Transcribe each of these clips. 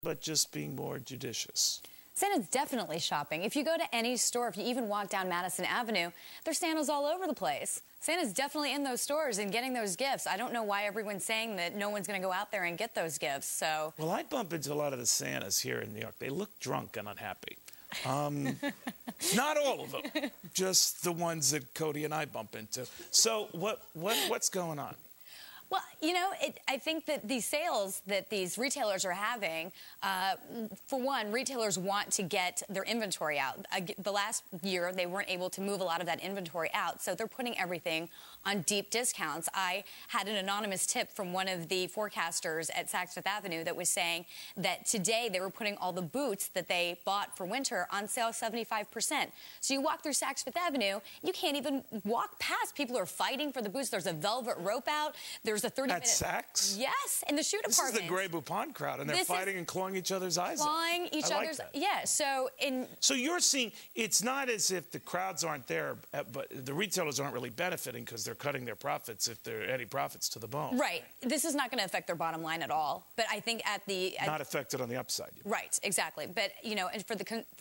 but just being more judicious. Santa's definitely shopping. If you go to any store, if you even walk down Madison Avenue, there's Santas all over the place. Santa's definitely in those stores and getting those gifts. I don't know why everyone's saying that no one's going to go out there and get those gifts. So, well, I bump into a lot of the Santas here in New York. They look drunk and unhappy. Not all of them, just the ones that Cody and I bump into. So what's going on? Well, you know, I think that these sales that these retailers are having, for one, retailers want to get their inventory out. The last year, they weren't able to move a lot of that inventory out, so they're putting everything on deep discounts. I had an anonymous tip from one of the forecasters at Saks Fifth Avenue that was saying that today they were putting all the boots that they bought for winter on sale 75%. So you walk through Saks Fifth Avenue, you can't even walk past. People are fighting for the boots. There's a velvet rope out. There's a 30-minute... At Saks? Yes, in the shoe department. This is the Grey Poupon crowd, and they're fighting and clawing each other's eyes out. Clawing each other's... Like that. Yeah, so So you're seeing, it's not as if the crowds aren't there, but the retailers aren't really benefiting because they're cutting their profits, if there are any profits, to the bone. Right. This is not going to affect their bottom line at all. But I think not affected on the upside. Right, exactly. But, you know, and for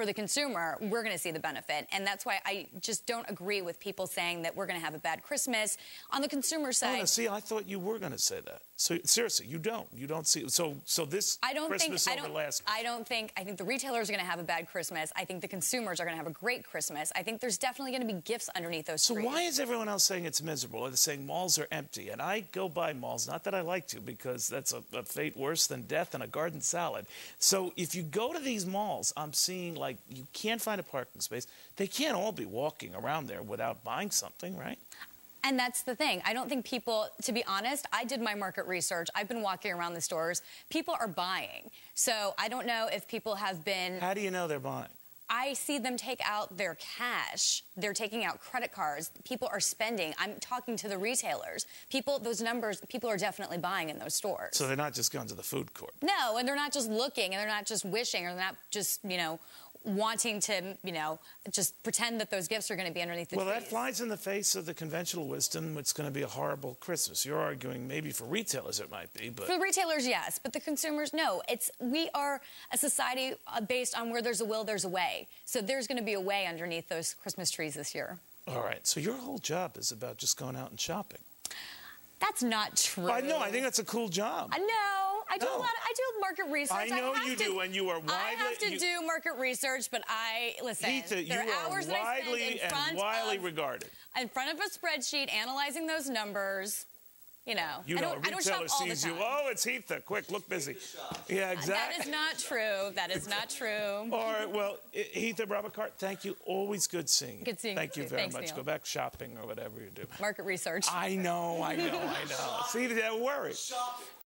the consumer, we're going to see the benefit. And that's why I just don't agree with people saying that we're going to have a bad Christmas. On the consumer side... Oh, no, see, I thought you were going to say that. So seriously, you don't see. So this Christmas over last. I think the retailers are going to have a bad Christmas. I think the consumers are going to have a great Christmas. I think there's definitely going to be gifts underneath those trees. So why is everyone else saying it's miserable? They're saying malls are empty, and I go by malls. Not that I like to, because that's a fate worse than death and a garden salad. So if you go to these malls, I'm seeing like you can't find a parking space. They can't all be walking around there without buying something, right? And that's the thing. I don't think people, to be honest, I did my market research. I've been walking around the stores. People are buying. So I don't know if people have been... How do you know they're buying? I see them take out their cash. They're taking out credit cards. People are spending. I'm talking to the retailers. Those numbers, people are definitely buying in those stores. So they're not just going to the food court? No, and they're not just looking, and they're not just wishing, or they're not just, you know, wanting to, you know, just pretend that those gifts are going to be underneath the trees. Well, that flies in the face of the conventional wisdom. It's going to be a horrible Christmas. You're arguing maybe for retailers it might be, but... For retailers, yes, but the consumers, no. We are a society based on where there's a will, there's a way. So there's going to be a way underneath those Christmas trees this year. All right, so your whole job is about just going out and shopping. That's not true. I know, I think that's a cool job. No, I do I do market research. I know you do, and you are widely... I have to do market research, but listen, Heatha, there are hours that I spend and widely regarded. In front of a spreadsheet, analyzing those numbers. You know, a retailer sees you. Oh, it's Heatha. Quick, look busy. Yeah, exactly. That is not true. That is not true. All right. Well, Heatha Robocart, thank you. Always good seeing you. Good seeing you. Thank you very Thanks, much. Neil. Go back shopping or whatever you do. Market research. I know. See, they're worried.